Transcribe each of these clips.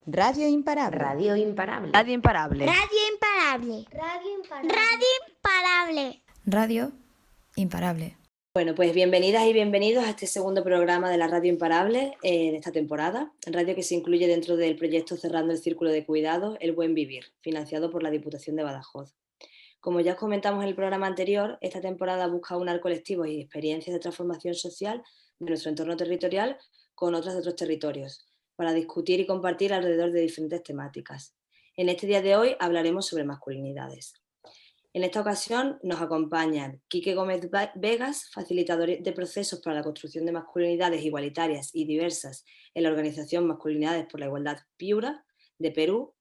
Radio Imparable. Radio Imparable. Radio Imparable. Radio Imparable. Radio Imparable. Radio Imparable. Radio Imparable. Bueno, pues bienvenidas y bienvenidos a este segundo programa de la Radio Imparable de esta temporada, radio que se incluye dentro del proyecto Cerrando el Círculo de Cuidados, El Buen Vivir, financiado por la Diputación de Badajoz. Como ya os comentamos en el programa anterior, esta temporada busca aunar colectivos y experiencias de transformación social de nuestro entorno territorial con otras de otros territorios, para discutir y compartir alrededor de diferentes temáticas. En este día de hoy hablaremos sobre masculinidades. En esta ocasión nos acompañan Quique Gómez Vegas, facilitador de procesos para la construcción de masculinidades igualitarias y diversas en la organización Masculinidades por la Igualdad Piura, de Perú,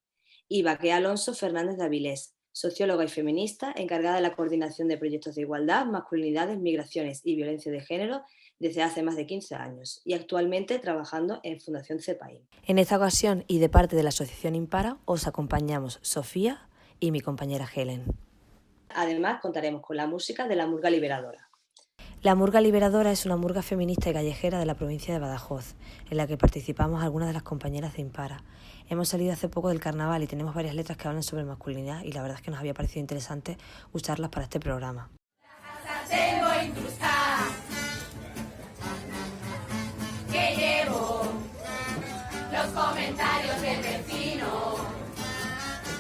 y Baquea Alonso Fernández de Avilés, socióloga y feminista encargada de la coordinación de proyectos de igualdad, masculinidades, migraciones y violencia de género desde hace más de 15 años y actualmente trabajando en Fundación CEPAIN. En esta ocasión y de parte de la Asociación Impara os acompañamos Sofía y mi compañera Helen. Además, contaremos con la música de la Murga Liberadora. La Murga Liberadora es una murga feminista y callejera de la provincia de Badajoz, en la que participamos algunas de las compañeras de Impara. Hemos salido hace poco del carnaval y tenemos varias letras que hablan sobre masculinidad y la verdad es que nos había parecido interesante usarlas para este programa. Que llevo los comentarios del vecino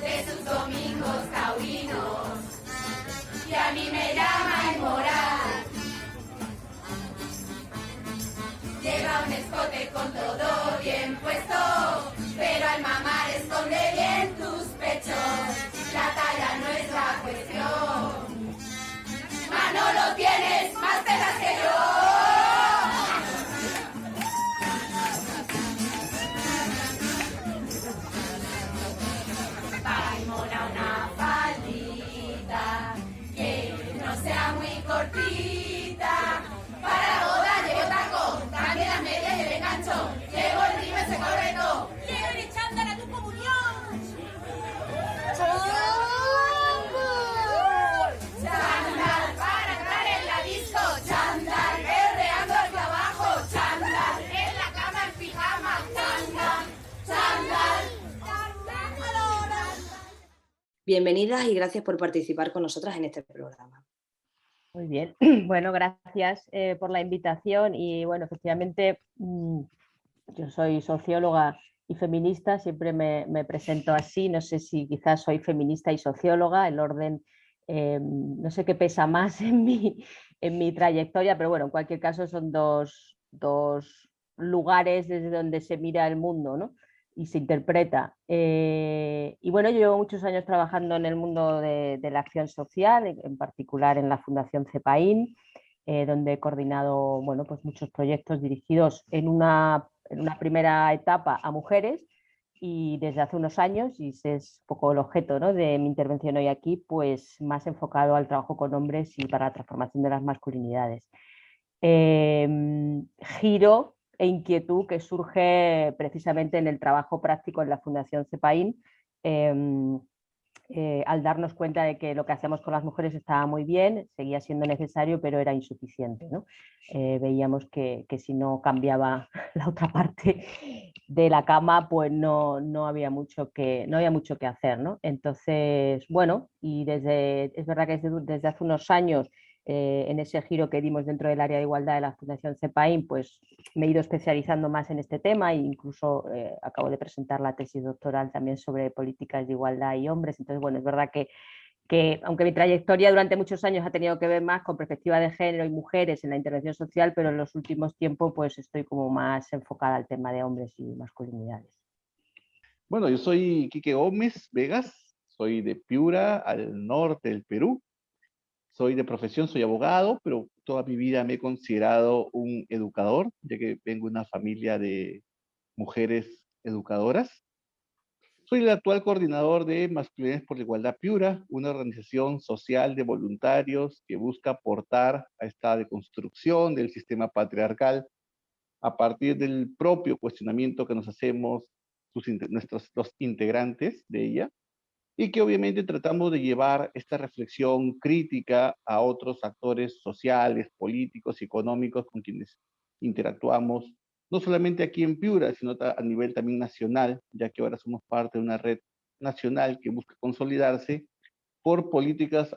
de sus domingos taurinos y a mí me llama inmoral. Lleva un escote con todo bien puesto, pero al mamar esconde bien tus pechos. La talla no es la cuestión. Manolo, tienes más tetas que yo. Una faldita que no sea muy cortita. Para boda llevo taco, también las medias lleve gancho. Llevo el rime ese correcto. Quiero ir chándal a tu comunión. Chándal para entrar en la disco. Chándal perreando hacia abajo. Chándal en la cama en pijama. Chándal, chándal. Bienvenidas y gracias por participar con nosotras en este programa. Muy bien, bueno, gracias por la invitación y bueno, efectivamente yo soy socióloga y feminista, siempre me presento así, no sé si quizás soy feminista y socióloga, el orden no sé qué pesa más en mi trayectoria, pero bueno, en cualquier caso son dos lugares desde donde se mira el mundo, ¿no? Y se interpreta. Y bueno, yo llevo muchos años trabajando en el mundo de la acción social, en particular en la Fundación CEPAIN, donde he coordinado bueno, pues muchos proyectos dirigidos en una primera etapa a mujeres y desde hace unos años, y ese es un poco el objeto, ¿no?, de mi intervención hoy aquí, pues más enfocado al trabajo con hombres y para la transformación de las masculinidades. Giro e inquietud que surge precisamente en el trabajo práctico en la Fundación CEPAIN, al darnos cuenta de que lo que hacemos con las mujeres estaba muy bien, seguía siendo necesario, pero era insuficiente, ¿no? Veíamos que si no cambiaba la otra parte de la cama, pues no había mucho que hacer, ¿no? Entonces, bueno, y es verdad que desde hace unos años, en ese giro que dimos dentro del área de igualdad de la Fundación CEPAIN, pues me he ido especializando más en este tema e incluso acabo de presentar la tesis doctoral también sobre políticas de igualdad y hombres. Entonces, bueno, es verdad que aunque mi trayectoria durante muchos años ha tenido que ver más con perspectiva de género y mujeres en la intervención social, pero en los últimos tiempos pues estoy como más enfocada al tema de hombres y masculinidades. Bueno, yo soy Quique Gómez Vegas, soy de Piura, al norte del Perú. Soy de profesión, soy abogado, pero toda mi vida me he considerado un educador, ya que vengo de una familia de mujeres educadoras. Soy el actual coordinador de Masculinidades por la Igualdad Piura, una organización social de voluntarios que busca aportar a esta deconstrucción del sistema patriarcal a partir del propio cuestionamiento que nos hacemos los integrantes de ella, y que obviamente tratamos de llevar esta reflexión crítica a otros actores sociales, políticos y económicos con quienes interactuamos, no solamente aquí en Piura, sino a nivel también nacional, ya que ahora somos parte de una red nacional que busca consolidarse por políticas,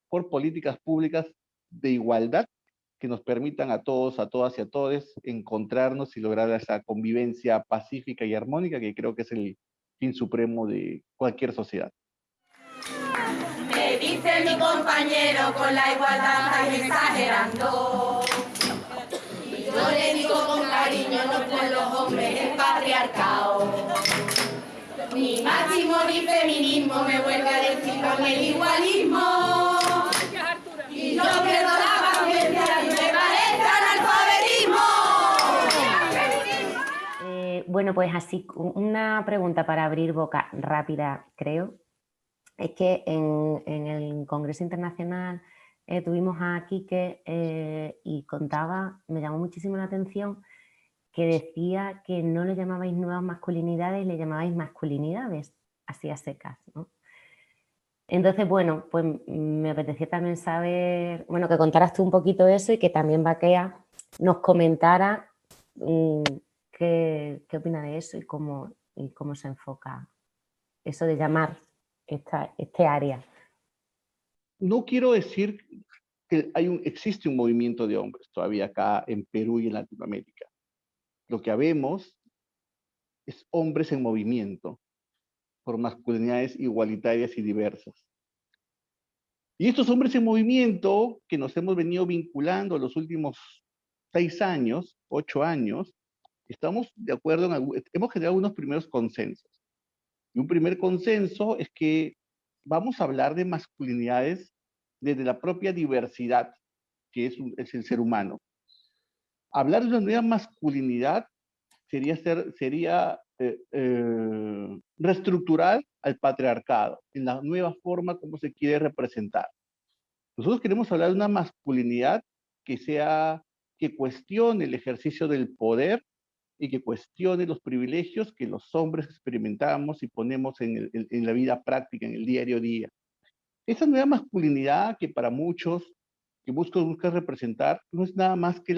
por políticas públicas de igualdad que nos permitan a todos, a todas y a todos encontrarnos y lograr esa convivencia pacífica y armónica que creo que es el fin supremo de cualquier sociedad. Me dice mi compañero con la igualdad estáis exagerando. Y yo le digo con cariño, no por los hombres el patriarcado. Ni machismo ni feminismo me vuelve a decir con el igualismo. Y yo pierdo la paciencia y me parece analfabetismo. Bueno, pues así, una pregunta para abrir boca rápida, creo. Es que en el Congreso Internacional tuvimos a Quique y contaba, me llamó muchísimo la atención, que decía que no le llamabais nuevas masculinidades, le llamabais masculinidades, así a secas, ¿no? Entonces, bueno, pues me apetecía también saber, bueno, que contaras tú un poquito eso y que también Baquea nos comentara qué opina de eso y cómo se enfoca eso de llamar este área. No quiero decir que existe un movimiento de hombres todavía acá en Perú y en Latinoamérica. Lo que habemos es hombres en movimiento por masculinidades igualitarias y diversas. Y estos hombres en movimiento que nos hemos venido vinculando los últimos 6 años, 8 años, estamos de acuerdo hemos generado unos primeros consensos. Y un primer consenso es que vamos a hablar de masculinidades desde la propia diversidad, que es el ser humano. Hablar de una nueva masculinidad sería reestructurar al patriarcado en la nueva forma como se quiere representar. Nosotros queremos hablar de una masculinidad que cuestione el ejercicio del poder y que cuestione los privilegios que los hombres experimentamos y ponemos en la vida práctica, en el diario a día. Esa nueva masculinidad que para muchos que busca representar no es nada más que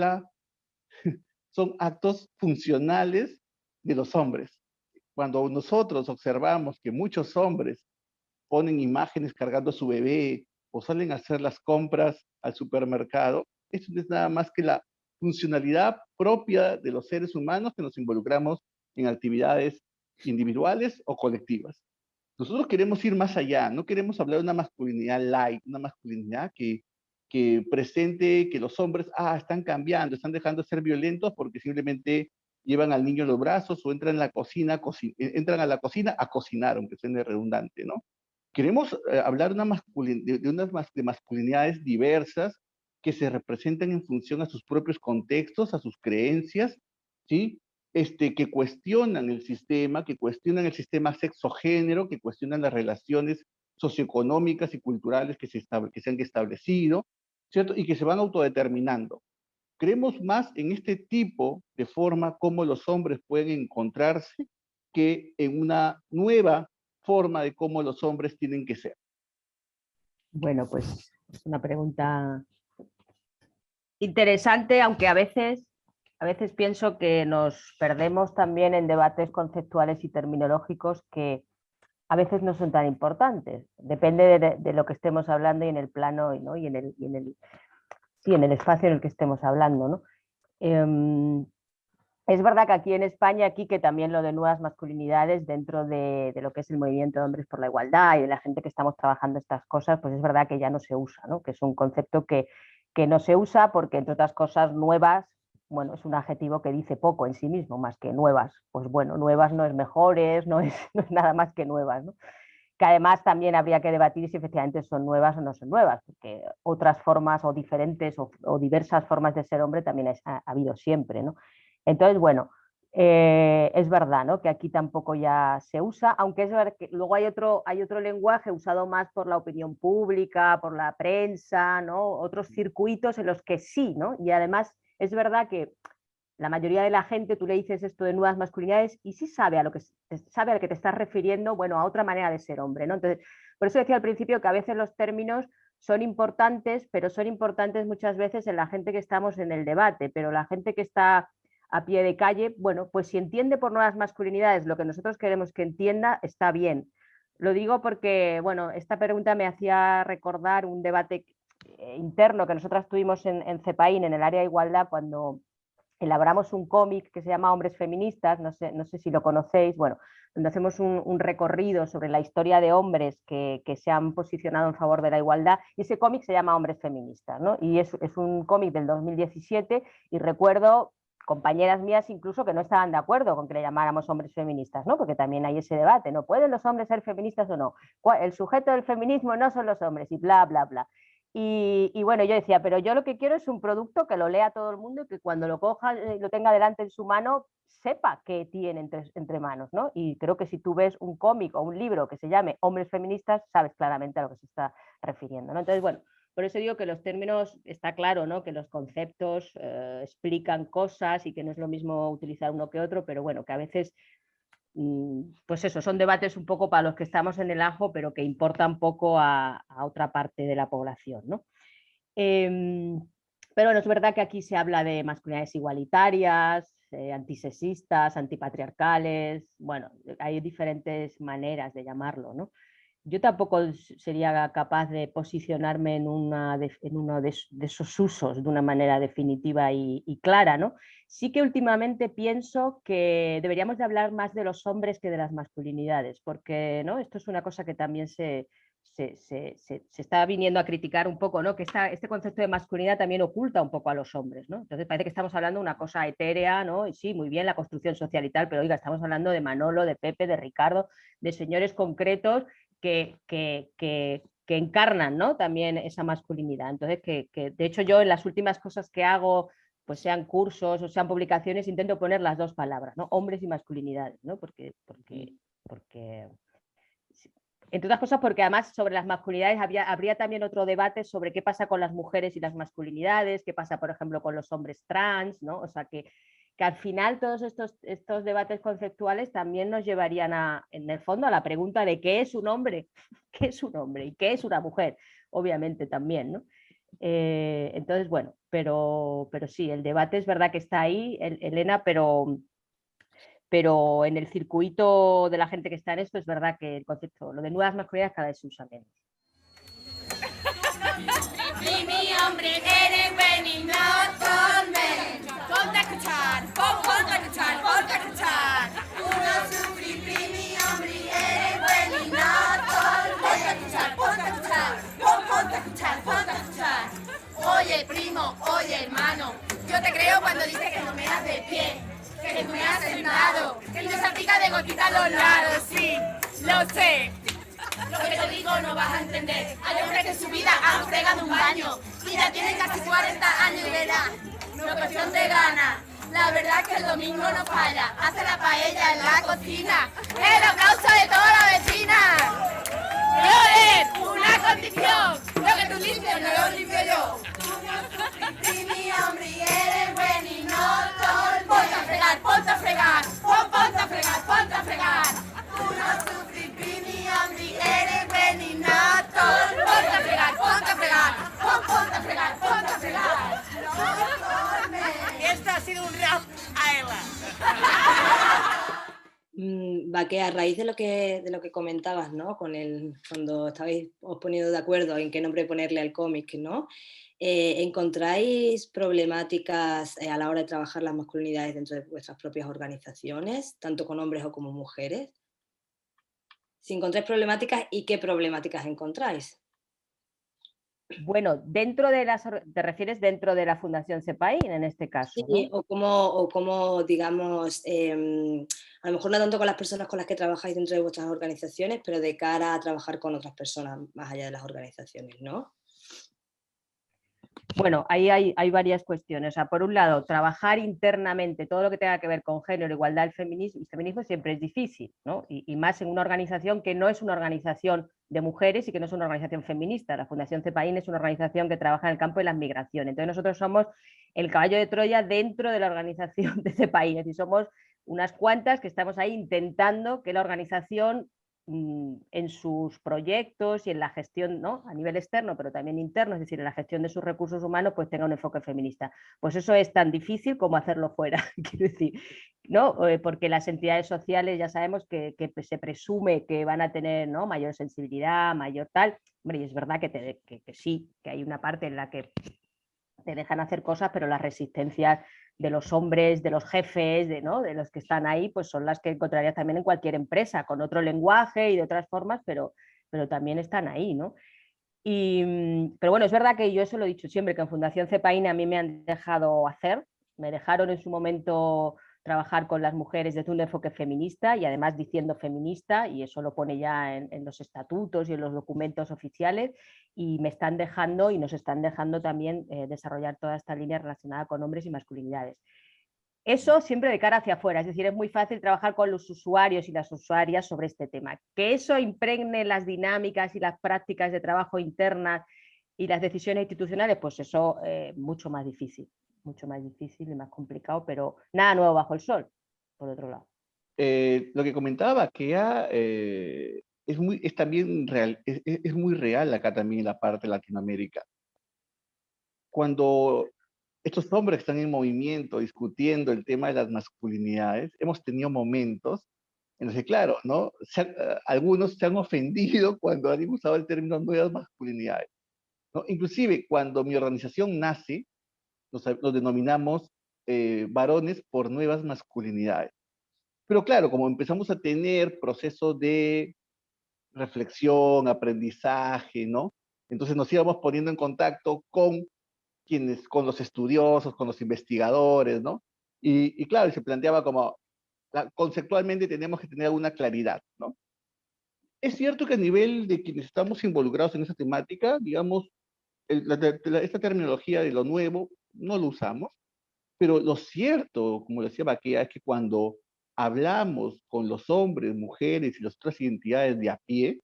son actos funcionales de los hombres. Cuando nosotros observamos que muchos hombres ponen imágenes cargando a su bebé o salen a hacer las compras al supermercado, eso no es nada más que la funcionalidad propia de los seres humanos que nos involucramos en actividades individuales o colectivas. Nosotros queremos ir más allá, no queremos hablar de una masculinidad light, una masculinidad que presente que los hombres están cambiando, están dejando de ser violentos porque simplemente llevan al niño en los brazos o entran a la cocina a cocinar, aunque suene redundante, ¿no? Queremos hablar de masculinidades diversas que se representan en función a sus propios contextos, a sus creencias, ¿sí? Que cuestionan el sistema sexo-género, que cuestionan las relaciones socioeconómicas y culturales que se han establecido, ¿cierto? Y que se van autodeterminando. Creemos más en este tipo de forma como los hombres pueden encontrarse que en una nueva forma de cómo los hombres tienen que ser. Bueno, pues es una pregunta interesante, aunque a veces pienso que nos perdemos también en debates conceptuales y terminológicos que a veces no son tan importantes. Depende de lo que estemos hablando y en el plano, ¿no? y en el espacio en el que estemos hablando, ¿no? Es verdad que aquí en España, que también lo de nuevas masculinidades dentro de lo que es el movimiento de hombres por la igualdad y de la gente que estamos trabajando estas cosas, pues es verdad que ya no se usa, ¿no? Que es un concepto que no se usa porque, entre otras cosas, nuevas, bueno, es un adjetivo que dice poco en sí mismo, más que nuevas. Pues bueno, nuevas no es mejores, no es nada más que nuevas, ¿no? Que además también habría que debatir si efectivamente son nuevas o no son nuevas, porque otras formas o diferentes o diversas formas de ser hombre también ha habido siempre, ¿no? Entonces, bueno, es verdad, ¿no? Que aquí tampoco ya se usa, aunque es verdad que luego hay otro lenguaje usado más por la opinión pública, por la prensa, ¿no? Otros circuitos en los que sí, ¿no? Y además es verdad que la mayoría de la gente, tú le dices esto de nuevas masculinidades y sí sabe a lo que te estás refiriendo, bueno, a otra manera de ser hombre, ¿no? Entonces, por eso decía al principio que a veces los términos son importantes, pero son importantes muchas veces en la gente que estamos en el debate, pero la gente que está a pie de calle, bueno, pues si entiende por nuevas masculinidades lo que nosotros queremos que entienda, está bien. Lo digo porque, bueno, esta pregunta me hacía recordar un debate interno que nosotras tuvimos en CEPAIN, en el área de igualdad, cuando elaboramos un cómic que se llama Hombres Feministas, no sé si lo conocéis, bueno, donde hacemos un recorrido sobre la historia de hombres que se han posicionado en favor de la igualdad, y ese cómic se llama Hombres Feministas, ¿no? Y es un cómic del 2017, y recuerdo compañeras mías incluso que no estaban de acuerdo con que le llamáramos hombres feministas, ¿no? Porque también hay ese debate, ¿no? ¿Pueden los hombres ser feministas o no? El sujeto del feminismo no son los hombres, y bla, bla, bla. Y bueno, yo decía, pero yo lo que quiero es un producto que lo lea todo el mundo y que cuando lo coja, lo tenga delante en su mano, sepa qué tiene entre manos, ¿no? Y creo que si tú ves un cómic o un libro que se llame Hombres Feministas, sabes claramente a lo que se está refiriendo, ¿no? Entonces, bueno, por eso digo que los términos, está claro, ¿no? Que los conceptos explican cosas y que no es lo mismo utilizar uno que otro, pero bueno, que a veces, pues eso, son debates un poco para los que estamos en el ajo, pero que importan poco a otra parte de la población, ¿no? Pero bueno, es verdad que aquí se habla de masculinidades igualitarias, antisexistas, antipatriarcales, bueno, hay diferentes maneras de llamarlo, ¿no? Yo tampoco sería capaz de posicionarme en uno de esos usos de una manera definitiva y clara, ¿no? Sí que últimamente pienso que deberíamos de hablar más de los hombres que de las masculinidades, porque, ¿no? Esto es una cosa que también se está viniendo a criticar un poco, ¿no? Que este concepto de masculinidad también oculta un poco a los hombres, ¿no? Entonces parece que estamos hablando de una cosa etérea, ¿no? Y sí, muy bien la construcción social y tal, pero oiga, estamos hablando de Manolo, de Pepe, de Ricardo, de señores concretos que encarnan, ¿no? También esa masculinidad. Entonces, de hecho yo en las últimas cosas que hago, pues sean cursos o sean publicaciones, intento poner las dos palabras, ¿no? Hombres y masculinidades, ¿no? Porque entre otras cosas, porque además sobre las masculinidades habría también otro debate sobre qué pasa con las mujeres y las masculinidades, qué pasa, por ejemplo, con los hombres trans, ¿no? O sea, que al final todos estos debates conceptuales también nos llevarían en el fondo a la pregunta de qué es un hombre, qué es un hombre y qué es una mujer, obviamente también, ¿no? Entonces, bueno, pero sí, el debate es verdad que está ahí, Elena, pero en el circuito de la gente que está en esto es verdad que el concepto, lo de nuevas masculinidades cada vez se usa menos. Mi hombre, eres Benny, no Tolmen. Ponte a escuchar, ponte a escuchar, ponte a escuchar. Uno sufrí, mi hombre, eres Benny, no Tolmen. Ponte a escuchar, ponte a escuchar, ponte a escuchar, ponte a escuchar. Oye, primo, oye, hermano, yo te creo cuando dices que no me das de pie, que tú me has sentado, que no se pica de gotita a los lados, sí, lo sé. Lo que te digo no vas a entender. Hay hombres que en su vida han fregado un baño y ya tienen casi 40 años y verás, no es cuestión de ganas. La verdad es que el domingo no falla. Hace la paella en la cocina. ¡El aplauso de toda la vecina! ¡No es una condición! Lo que tú limpias no lo limpio yo. Y mi hombre eres buen y no todo. Ponte a fregar, ponte a fregar. Ponte a fregar, ponte a fregar. Uno sufrir, mi hombre eres buen y no todo. Ponte a fregar, ponte a fregar. Ponte a fregar, ponte a fregar. Esto ha sido un rap a Ela. Baque, a raíz de lo que comentabas, ¿no? Cuando estabais os poniendo de acuerdo en qué nombre ponerle al cómic, ¿no? ¿Encontráis problemáticas a la hora de trabajar las masculinidades dentro de vuestras propias organizaciones, tanto con hombres o como mujeres? Si encontráis problemáticas, ¿y qué problemáticas encontráis? Bueno, ¿te refieres dentro de la Fundación CEPAIN en este caso? Sí, ¿no? o cómo digamos, a lo mejor no tanto con las personas con las que trabajáis dentro de vuestras organizaciones, pero de cara a trabajar con otras personas más allá de las organizaciones, ¿no? Bueno, ahí hay varias cuestiones. O sea, por un lado, trabajar internamente todo lo que tenga que ver con género, igualdad y feminismo siempre es difícil, ¿no? Y más en una organización que no es una organización de mujeres y que no es una organización feminista. La Fundación CEPAIN es una organización que trabaja en el campo de las migraciones. Entonces nosotros somos el caballo de Troya dentro de la organización de CEPAIN. Es decir, somos unas cuantas que estamos ahí intentando que la organización en sus proyectos y en la gestión, ¿no?, a nivel externo, pero también interno, es decir, en la gestión de sus recursos humanos, pues tenga un enfoque feminista. Pues eso es tan difícil como hacerlo fuera, quiero decir, ¿no? Porque las entidades sociales ya sabemos que se presume que van a tener, ¿no?, mayor sensibilidad, mayor tal. Hombre, y es verdad que sí, que hay una parte en la que te dejan hacer cosas, pero las resistencias de los hombres, de los jefes, ¿no?, de los que están ahí, pues son las que encontrarías también en cualquier empresa, con otro lenguaje y de otras formas, pero también están ahí, ¿no? Pero bueno, es verdad que yo eso lo he dicho siempre, que en Fundación Cepaine a mí me han dejado hacer, me dejaron en su momento trabajar con las mujeres desde un enfoque feminista y además diciendo feminista, y eso lo pone ya en los estatutos y en los documentos oficiales, y me están dejando y nos están dejando también desarrollar toda esta línea relacionada con hombres y masculinidades. Eso siempre de cara hacia afuera, es decir, es muy fácil trabajar con los usuarios y las usuarias sobre este tema. Que eso impregne las dinámicas y las prácticas de trabajo internas y las decisiones institucionales, pues eso mucho más difícil y más complicado, pero nada nuevo bajo el sol, por otro lado. Lo que comentaba, que es también real, es muy real acá también en la parte de Latinoamérica. Cuando estos hombres están en movimiento discutiendo el tema de las masculinidades, hemos tenido momentos en los que, claro, ¿no? Algunos se han ofendido cuando han usado el término nuevas masculinidades, ¿no? Inclusive, cuando mi organización nace, nos denominamos varones por nuevas masculinidades. Pero claro, como empezamos a tener procesos de reflexión, aprendizaje, ¿no? Entonces nos íbamos poniendo en contacto con con los estudiosos, con los investigadores, ¿no? Y claro, se planteaba como, conceptualmente tenemos que tener alguna claridad, ¿no? Es cierto que a nivel de quienes estamos involucrados en esa temática, digamos, esta terminología de lo nuevo no lo usamos, pero lo cierto, como decía Baquea, es que cuando hablamos con los hombres, mujeres y las otras identidades de a pie,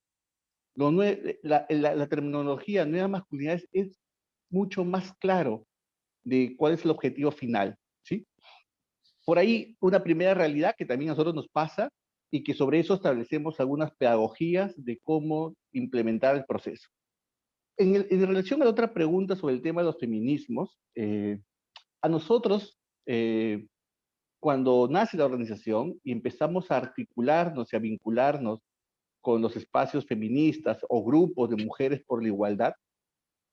la terminología nueva masculinidad es mucho más claro de cuál es el objetivo final, ¿sí? Por ahí una primera realidad que también a nosotros nos pasa y que sobre eso establecemos algunas pedagogías de cómo implementar el proceso. En relación a la otra pregunta sobre el tema de los feminismos, a nosotros, cuando nace la organización y empezamos a articularnos y a vincularnos con los espacios feministas o grupos de mujeres por la igualdad,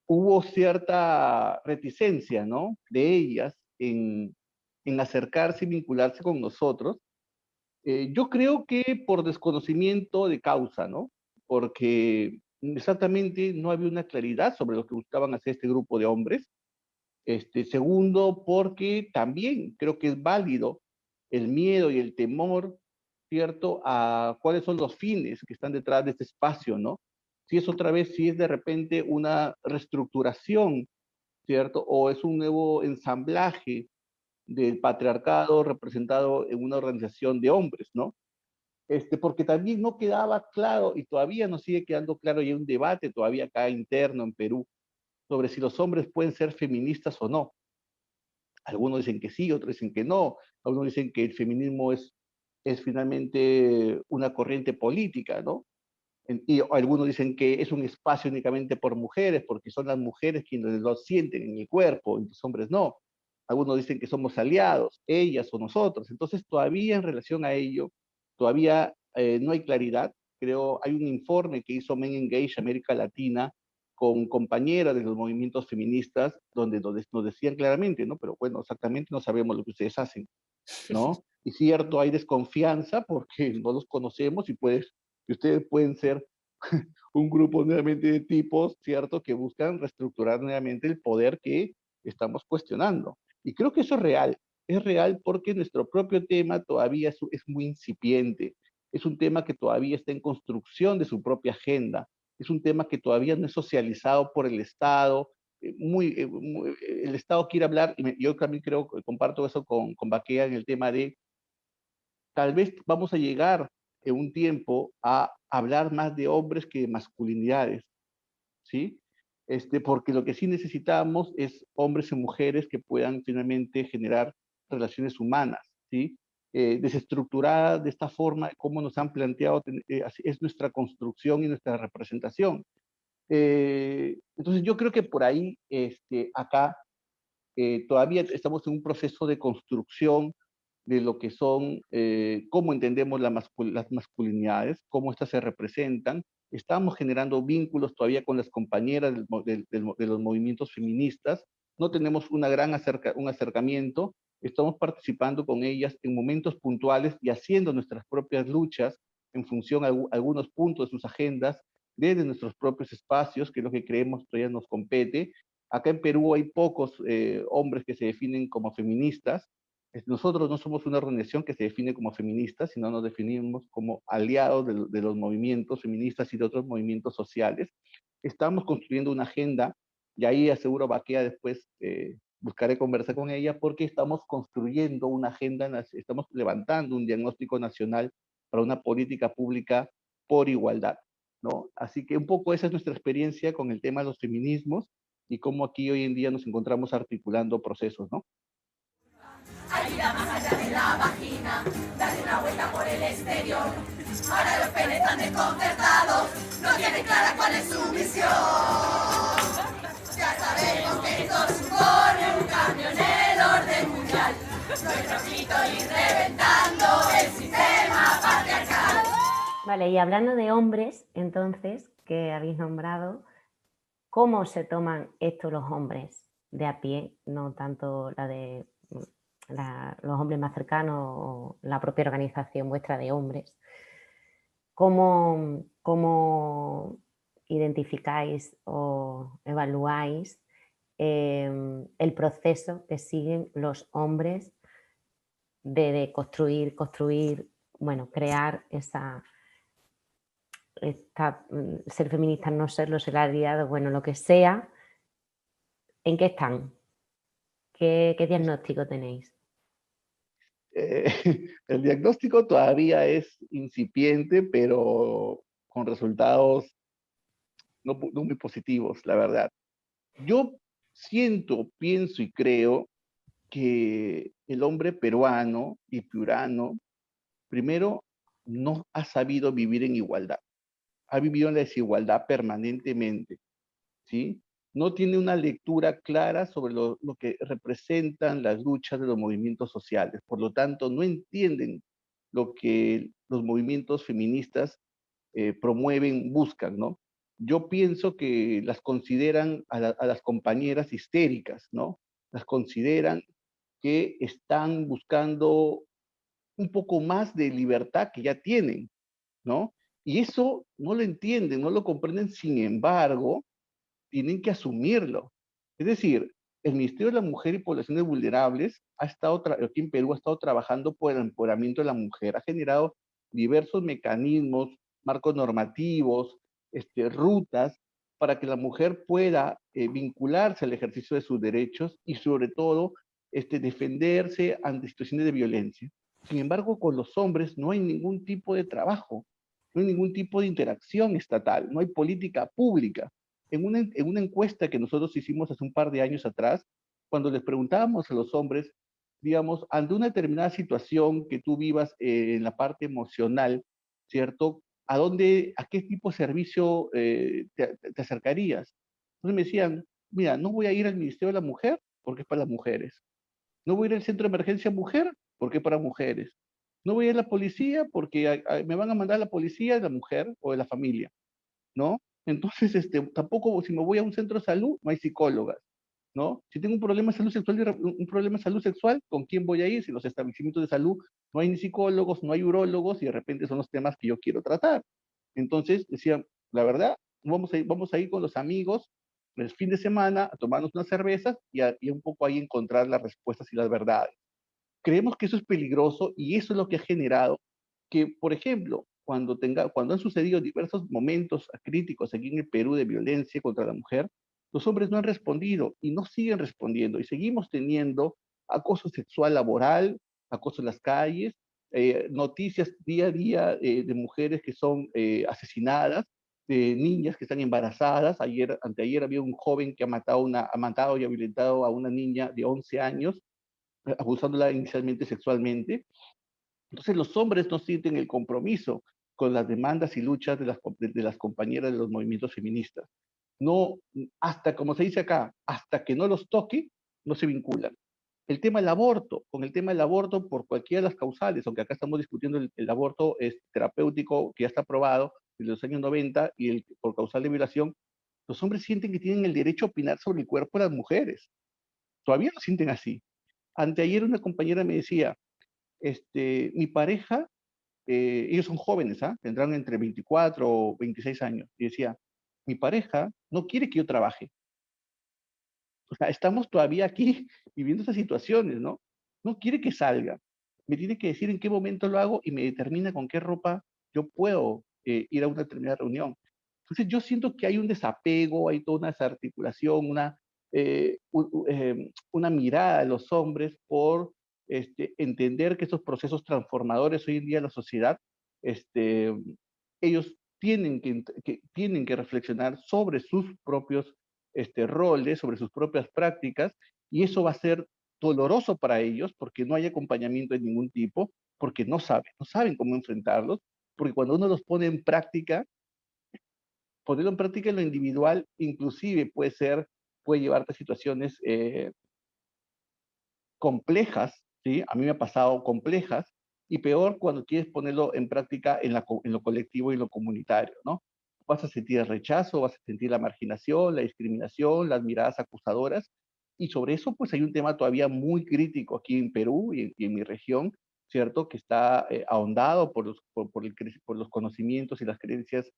hubo cierta reticencia, ¿no?, de ellas en acercarse y vincularse con nosotros. Yo creo que por desconocimiento de causa, ¿no? Porque exactamente no había una claridad sobre lo que buscaban hacer este grupo de hombres. Segundo, porque también creo que es válido el miedo y el temor, ¿cierto?, a cuáles son los fines que están detrás de este espacio, ¿no? Si es otra vez, si es de repente una reestructuración, ¿cierto? O es un nuevo ensamblaje del patriarcado representado en una organización de hombres, ¿no? Porque también no quedaba claro, y todavía no sigue quedando claro, y hay un debate todavía acá interno en Perú, sobre si los hombres pueden ser feministas o no. Algunos dicen que sí, otros dicen que no. Algunos dicen que el feminismo es finalmente una corriente política, ¿no? Y algunos dicen que es un espacio únicamente por mujeres, porque son las mujeres quienes lo sienten en el cuerpo, y los hombres no. Algunos dicen que somos aliados, ellas o nosotros. Entonces, todavía en relación a ello, todavía no hay claridad. Creo, hay un informe que hizo Men Engage América Latina con compañeras de los movimientos feministas, donde nos decían claramente, ¿no? Pero bueno, exactamente no sabemos lo que ustedes hacen, ¿no? Y cierto, hay desconfianza porque no los conocemos y que ustedes pueden ser un grupo nuevamente de tipos, ¿cierto?, que buscan reestructurar nuevamente el poder que estamos cuestionando. Y creo que eso es real porque nuestro propio tema todavía es muy incipiente, es un tema que todavía está en construcción de su propia agenda, es un tema que todavía no es socializado por el Estado, el Estado quiere hablar, y yo también creo, comparto eso con Baquea en el tema de, tal vez vamos a llegar en un tiempo a hablar más de hombres que de masculinidades, ¿sí? Porque lo que sí necesitamos es hombres y mujeres que puedan finalmente generar relaciones humanas, ¿sí? desestructurada de esta forma, como nos han planteado, es nuestra construcción y nuestra representación. Entonces yo creo que por ahí, acá, todavía estamos en un proceso de construcción de lo que son, cómo entendemos las masculinidades, cómo estas se representan. Estamos generando vínculos todavía con las compañeras de los movimientos feministas. No tenemos un acercamiento. Estamos participando con ellas en momentos puntuales y haciendo nuestras propias luchas en función a algunos puntos de sus agendas, desde nuestros propios espacios, que es lo que creemos todavía nos compete. Acá en Perú hay pocos hombres que se definen como feministas. Nosotros no somos una organización que se define como feminista, sino nos definimos como aliados de los movimientos feministas y de otros movimientos sociales. Estamos construyendo una agenda, y ahí aseguro Baquea después buscaré conversar con ella, porque estamos construyendo una agenda, estamos levantando un diagnóstico nacional para una política pública por igualdad, ¿no? Así que un poco esa es nuestra experiencia con el tema de los feminismos y cómo aquí hoy en día nos encontramos articulando procesos, ¿no? Ayuda más allá de la vagina, dale una vuelta por el exterior. Ahora los penes están desconcertados, no tienen clara cuál es su misión. Ya sabemos que esto supone un cambio en el orden mundial. Nuestro grito y reventando el sistema patriarcal. Vale, y hablando de hombres, entonces, que habéis nombrado, ¿cómo se toman esto los hombres de a pie? No tanto los hombres más cercanos o la propia organización vuestra de hombres. ¿Cómo identificáis o evaluáis el proceso que siguen los hombres de construir, bueno, crear ser feministas, no serlo, ser aliados, bueno, lo que sea? ¿En qué están? ¿Qué diagnóstico tenéis? El diagnóstico todavía es incipiente, pero con resultados no muy positivos, la verdad. Yo siento, pienso y creo que el hombre peruano y piurano, primero, no ha sabido vivir en igualdad. Ha vivido en la desigualdad permanentemente, ¿sí? No tiene una lectura clara sobre lo que representan las luchas de los movimientos sociales. Por lo tanto, no entienden lo que los movimientos feministas promueven, buscan, ¿no? Yo pienso que las consideran a las compañeras histéricas, ¿no? Las consideran que están buscando un poco más de libertad que ya tienen, ¿no? Y eso no lo entienden, no lo comprenden, sin embargo, tienen que asumirlo. Es decir, el Ministerio de la Mujer y Poblaciones Vulnerables aquí en Perú ha estado trabajando por el empoderamiento de la mujer, ha generado diversos mecanismos, marcos normativos, rutas, para que la mujer pueda vincularse al ejercicio de sus derechos y sobre todo defenderse ante situaciones de violencia. Sin embargo, con los hombres no hay ningún tipo de trabajo, no hay ningún tipo de interacción estatal, no hay política pública. En una encuesta que nosotros hicimos hace un par de años atrás, cuando les preguntábamos a los hombres, digamos, ante una determinada situación que tú vivas en la parte emocional, ¿cierto? ¿A qué tipo de servicio te acercarías? Entonces me decían, mira, no voy a ir al Ministerio de la Mujer porque es para las mujeres. No voy a ir al Centro de Emergencia Mujer porque es para mujeres. No voy a ir a la policía porque me van a mandar a la policía de la mujer o de la familia, ¿no? Entonces, tampoco, si me voy a un centro de salud, no hay psicólogas, ¿no? Si tengo un problema de salud sexual, un problema de salud sexual, ¿con quién voy a ir? Si en los establecimientos de salud no hay ni psicólogos, no hay urólogos, y de repente son los temas que yo quiero tratar. Entonces, decían, la verdad, vamos a ir con los amigos el fin de semana a tomarnos unas cervezas y un poco ahí encontrar las respuestas y las verdades. Creemos que eso es peligroso y eso es lo que ha generado que, por ejemplo, cuando han sucedido diversos momentos críticos aquí en el Perú de violencia contra la mujer, los hombres no han respondido y no siguen respondiendo y seguimos teniendo acoso sexual laboral, acoso en las calles, noticias día a día de mujeres que son asesinadas, de niñas que están embarazadas. Anteayer había un joven que ha matado y ha violentado a una niña de 11 años, abusándola inicialmente sexualmente. Entonces los hombres no sienten el compromiso con las demandas y luchas de las compañeras de los movimientos feministas. No, hasta, como se dice acá, hasta que no los toque, no se vinculan. El tema del aborto, con el tema del aborto por cualquiera de las causales, aunque acá estamos discutiendo el aborto terapéutico que ya está aprobado en los años 90 y el por causal de violación, los hombres sienten que tienen el derecho a opinar sobre el cuerpo de las mujeres. Todavía lo sienten así. Anteayer una compañera me decía, mi pareja, ellos son jóvenes, tendrán entre 24 o 26 años, y decía, mi pareja no quiere que yo trabaje. O sea, estamos todavía aquí viviendo estas situaciones, ¿no? No quiere que salga. Me tiene que decir en qué momento lo hago y me determina con qué ropa yo puedo ir a una determinada reunión. Entonces yo siento que hay un desapego, hay toda una desarticulación, una mirada de los hombres por entender que estos procesos transformadores hoy en día en la sociedad, ellos tienen que reflexionar sobre sus propios roles, sobre sus propias prácticas, y eso va a ser doloroso para ellos porque no hay acompañamiento de ningún tipo, porque no saben cómo enfrentarlos, porque cuando uno los pone en práctica, ponerlo en práctica en lo individual, inclusive puede llevarte a situaciones complejas, ¿sí? A mí me ha pasado complejas, y peor cuando quieres ponerlo en práctica en lo colectivo y lo comunitario, ¿no? Vas a sentir el rechazo, vas a sentir la marginación, la discriminación, las miradas acusadoras, y sobre eso pues hay un tema todavía muy crítico aquí en Perú y en mi región, ¿cierto? Que está ahondado por los conocimientos y las creencias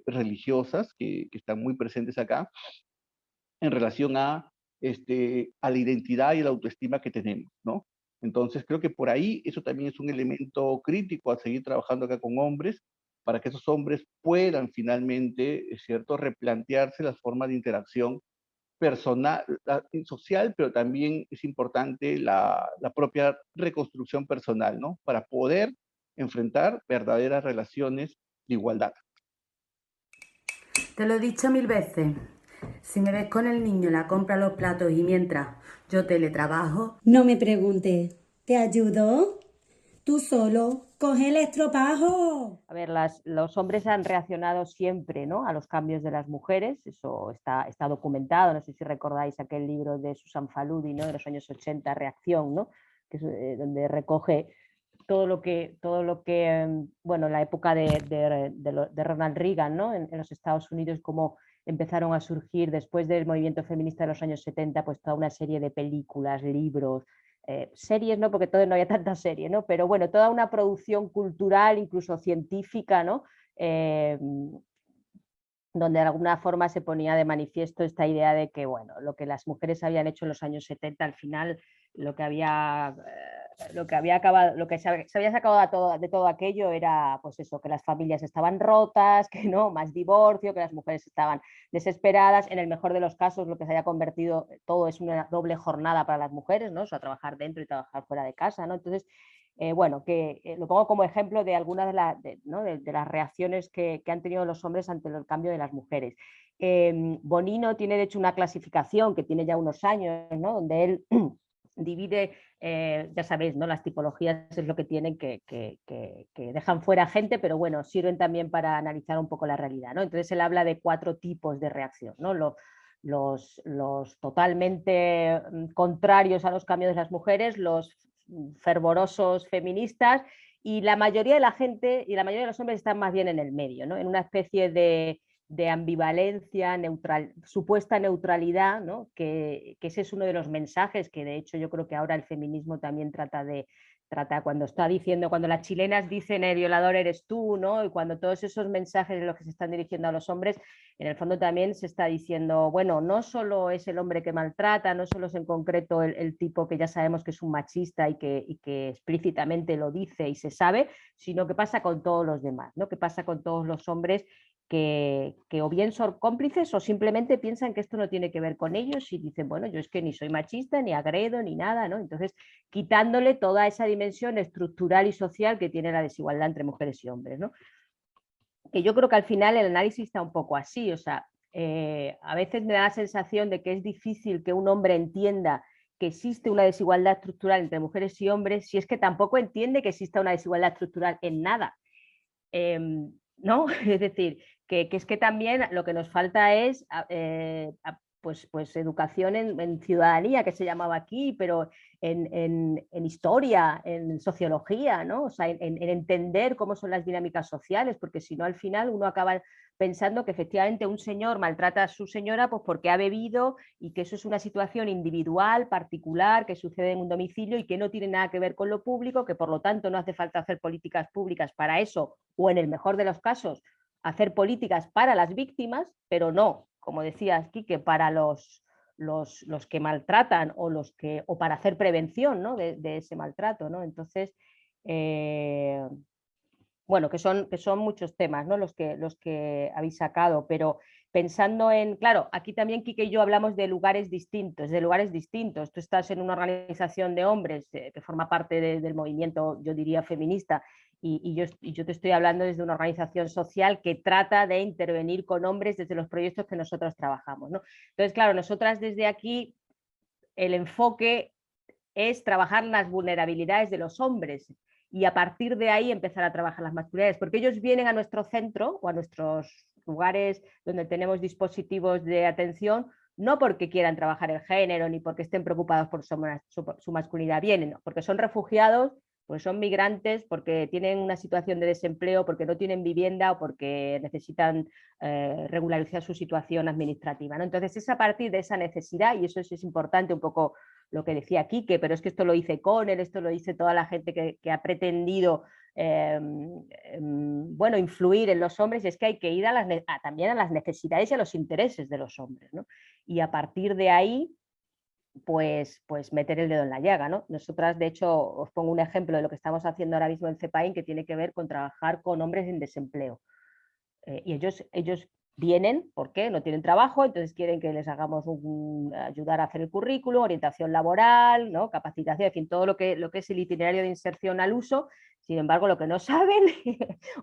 religiosas que están muy presentes acá, en relación a la identidad y la autoestima que tenemos, ¿no? Entonces creo que por ahí eso también es un elemento crítico a seguir trabajando acá con hombres, para que esos hombres puedan finalmente, es cierto, replantearse las formas de interacción personal, social, pero también es importante la propia reconstrucción personal, ¿no? Para poder enfrentar verdaderas relaciones de igualdad. Te lo he dicho 1000 veces. Si me ves con el niño en la compra los platos y mientras yo teletrabajo... No me preguntes. ¿Te ayudo? Tú solo. ¡Coge el estropajo! A ver, los hombres han reaccionado siempre, ¿no?, a los cambios de las mujeres, eso está documentado, no sé si recordáis aquel libro de Susan Faludi, ¿no?, de los años 80, Reacción, ¿no?, que es, donde recoge todo lo que bueno, la época de Ronald Reagan, ¿no?, en los Estados Unidos, cómo empezaron a surgir después del movimiento feminista de los años 70, pues toda una serie de películas, libros, series, ¿no?, porque todavía no había tanta serie, ¿no?, pero bueno, toda una producción cultural, incluso científica, ¿no?, donde de alguna forma se ponía de manifiesto esta idea de que, bueno, lo que las mujeres habían hecho en los años 70, al final lo que se había sacado de todo aquello era, pues eso, que las familias estaban rotas, que no, más divorcio, que las mujeres estaban desesperadas. En el mejor de los casos, lo que se haya convertido todo es una doble jornada para las mujeres, ¿no? O sea, trabajar dentro y trabajar fuera de casa, ¿no? Entonces, bueno, lo pongo como ejemplo de algunas de las reacciones que han tenido los hombres ante el cambio de las mujeres. Bonino tiene de hecho una clasificación que tiene ya unos años, ¿no?, donde él divide, ya sabéis, ¿no?, las tipologías es lo que tienen, que dejan fuera gente, pero bueno, sirven también para analizar un poco la realidad, ¿no? Entonces él habla de 4 tipos de reacción, ¿no? Los totalmente contrarios a los cambios de las mujeres, los fervorosos feministas, y la mayoría de la gente y la mayoría de los hombres están más bien en el medio, ¿no?, en una especie de ambivalencia, supuesta neutralidad, ¿no?, que ese es uno de los mensajes que de hecho yo creo que ahora el feminismo también trata cuando está diciendo, cuando las chilenas dicen el violador eres tú, ¿no?, y cuando todos esos mensajes en los que se están dirigiendo a los hombres, en el fondo también se está diciendo, bueno, no solo es el hombre que maltrata, no solo es en concreto el tipo que ya sabemos que es un machista y que explícitamente lo dice y se sabe, sino que pasa con todos los demás, ¿no?, que pasa con todos los hombres que o bien son cómplices o simplemente piensan que esto no tiene que ver con ellos y dicen, bueno, yo es que ni soy machista, ni agredo, ni nada, ¿no? Entonces, quitándole toda esa dimensión estructural y social que tiene la desigualdad entre mujeres y hombres, ¿no? Que yo creo que al final el análisis está un poco así, o sea, a veces me da la sensación de que es difícil que un hombre entienda que existe una desigualdad estructural entre mujeres y hombres si es que tampoco entiende que exista una desigualdad estructural en nada? ¿No? Es decir, que es que también lo que nos falta es pues educación en ciudadanía, que se llamaba aquí, pero en historia, en sociología, ¿no? O sea, en entender cómo son las dinámicas sociales, porque si no al final uno acaba pensando que efectivamente un señor maltrata a su señora pues porque ha bebido y que eso es una situación individual, particular, que sucede en un domicilio y que no tiene nada que ver con lo público, que por lo tanto no hace falta hacer políticas públicas para eso, o en el mejor de los casos, hacer políticas para las víctimas, pero no, como decías, Quique, para los que maltratan o para hacer prevención, ¿no? de ese maltrato, ¿no? Entonces, bueno, que son muchos temas, ¿no? los que habéis sacado, pero pensando en, claro, aquí también Quique y yo hablamos de lugares distintos. Tú estás en una organización de hombres que forma parte del movimiento, yo diría, feminista, y yo te estoy hablando desde una organización social que trata de intervenir con hombres desde los proyectos que nosotros trabajamos, ¿no? Entonces, claro, nosotras desde aquí el enfoque es trabajar las vulnerabilidades de los hombres y a partir de ahí empezar a trabajar las masculinidades, porque ellos vienen a nuestro centro o a nuestros lugares donde tenemos dispositivos de atención, no porque quieran trabajar el género ni porque estén preocupados por su masculinidad, vienen porque son refugiados, porque son migrantes, porque tienen una situación de desempleo, porque no tienen vivienda o porque necesitan regularizar su situación administrativa, ¿no? Entonces es a partir de esa necesidad, y eso es importante un poco lo que decía Quique, pero es que esto lo dice Conner, esto lo dice toda la gente que ha pretendido bueno, influir en los hombres, y es que hay que ir también a las necesidades y a los intereses de los hombres, ¿no? Y a partir de ahí pues meter el dedo en la llaga, ¿no? Nosotras, de hecho, os pongo un ejemplo de lo que estamos haciendo ahora mismo en CEPAIN, que tiene que ver con trabajar con hombres en desempleo. Y ellos vienen porque no tienen trabajo, entonces quieren que les hagamos ayudar a hacer el currículum, orientación laboral, ¿no? Capacitación, en fin, todo lo que es el itinerario de inserción al uso. Sin embargo, lo que no saben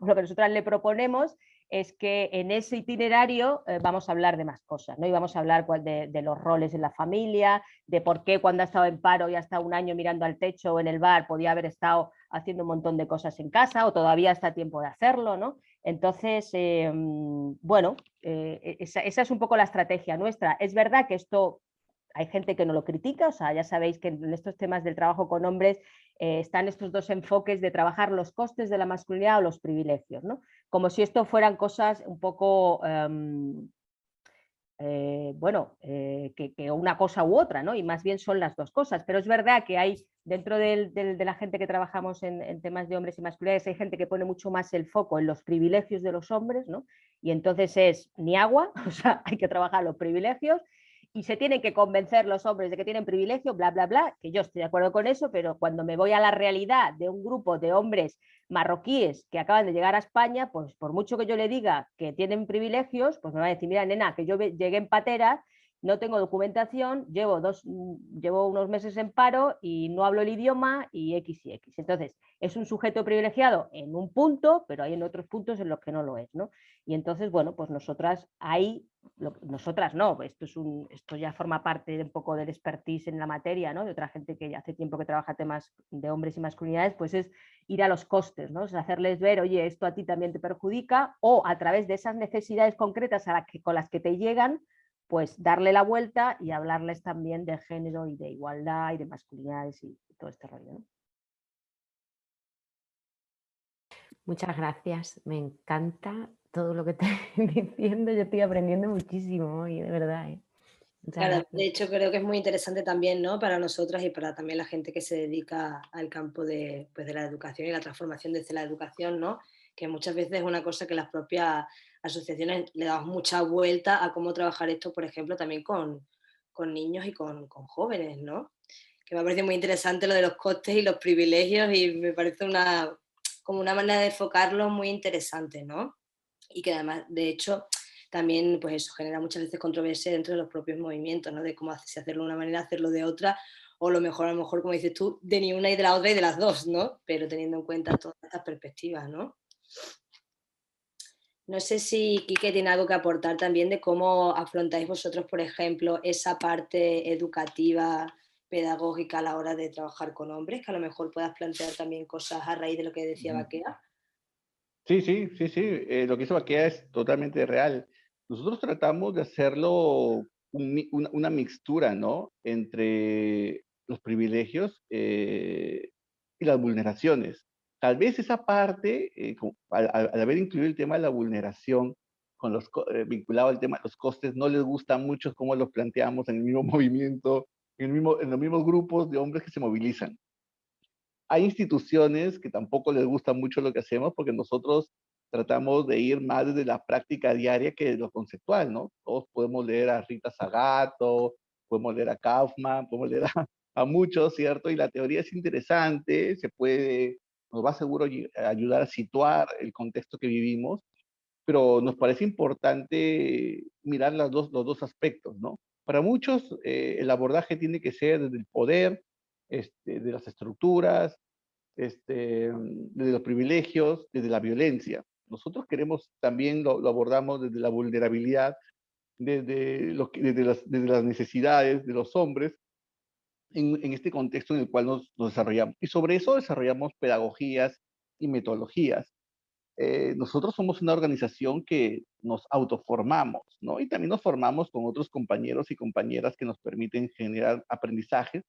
o lo que nosotras le proponemos es que en ese itinerario vamos a hablar de más cosas, ¿no? Y vamos a hablar de los roles en la familia, de por qué cuando ha estado en paro y ha estado un año mirando al techo o en el bar podía haber estado haciendo un montón de cosas en casa o todavía está a tiempo de hacerlo, ¿no? Entonces, bueno, esa es un poco la estrategia nuestra. Es verdad que esto hay gente que no lo critica, o sea, ya sabéis que en estos temas del trabajo con hombres están estos dos enfoques de trabajar los costes de la masculinidad o los privilegios, ¿no? Como si esto fueran cosas un poco, bueno, que una cosa u otra, ¿no? Y más bien son las dos cosas, pero es verdad que hay dentro de la gente que trabajamos en temas de hombres y masculinidades, hay gente que pone mucho más el foco en los privilegios de los hombres, ¿no? Y entonces es ni agua, o sea, hay que trabajar los privilegios y se tienen que convencer los hombres de que tienen privilegio, bla, bla, bla, que yo estoy de acuerdo con eso, pero cuando me voy a la realidad de un grupo de hombres marroquíes que acaban de llegar a España, pues por mucho que yo le diga que tienen privilegios, pues me va a decir, mira, nena, que yo llegué en patera, no tengo documentación, llevo unos meses en paro y no hablo el idioma y X y X. Entonces, es un sujeto privilegiado en un punto, pero hay en otros puntos en los que no lo es, ¿no? Y entonces, bueno, pues nosotras ahí, nosotras no, esto ya forma parte de un poco del expertise en la materia, ¿no? De otra gente que hace tiempo que trabaja temas de hombres y masculinidades, pues es ir a los costes, ¿no? Es hacerles ver, oye, esto a ti también te perjudica, o a través de esas necesidades concretas con las que te llegan, pues darle la vuelta y hablarles también de género y de igualdad y de masculinidades y todo este rollo, ¿no? Muchas gracias, me encanta todo lo que estás diciendo, yo estoy aprendiendo muchísimo hoy, de verdad, ¿eh? Claro, de hecho creo que es muy interesante también, ¿no? Para nosotras y para también la gente que se dedica al campo pues de la educación y la transformación desde la educación, ¿no? Que muchas veces es una cosa que las propias asociaciones le damos mucha vuelta a cómo trabajar esto, por ejemplo, también con niños y con jóvenes, ¿no? Que me parece muy interesante lo de los costes y los privilegios y me parece como una manera de enfocarlo muy interesante, ¿no? Y que además, de hecho, también pues eso genera muchas veces controversia dentro de los propios movimientos, ¿no? De cómo si hacerlo de una manera, hacerlo de otra, o lo mejor, a lo mejor, como dices tú, de ni una y de la otra y de las dos, ¿no? Pero teniendo en cuenta todas estas perspectivas, ¿no? No sé si Quique tiene algo que aportar también de cómo afrontáis vosotros, por ejemplo, esa parte educativa pedagógica a la hora de trabajar con hombres, que a lo mejor puedas plantear también cosas a raíz de lo que decía Ujú. Baquea. Sí, sí, sí, sí. Lo que hizo Baquea es totalmente real. Nosotros tratamos de hacerlo una mixtura, ¿no? Entre los privilegios y las vulneraciones. Tal vez esa parte, al haber incluido el tema de la vulneración con vinculado al tema de los costes, no les gusta mucho cómo lo planteamos en el mismo movimiento, en los mismos grupos de hombres que se movilizan. Hay instituciones que tampoco les gusta mucho lo que hacemos porque nosotros tratamos de ir más desde la práctica diaria que de lo conceptual, ¿no? Todos podemos leer a Rita Sagato, podemos leer a Kaufman, podemos leer a muchos, ¿cierto? Y la teoría es interesante, nos va seguro a ayudar a situar el contexto que vivimos, pero nos parece importante mirar los dos aspectos, ¿no? Para muchos, el abordaje tiene que ser desde el poder, de las estructuras, desde los privilegios, desde la violencia. Nosotros queremos también lo abordamos desde la vulnerabilidad, desde las necesidades de los hombres en este contexto en el cual nos desarrollamos. Y sobre eso desarrollamos pedagogías y metodologías. Nosotros somos una organización que nos autoformamos, ¿no? Y también nos formamos con otros compañeros y compañeras que nos permiten generar aprendizajes.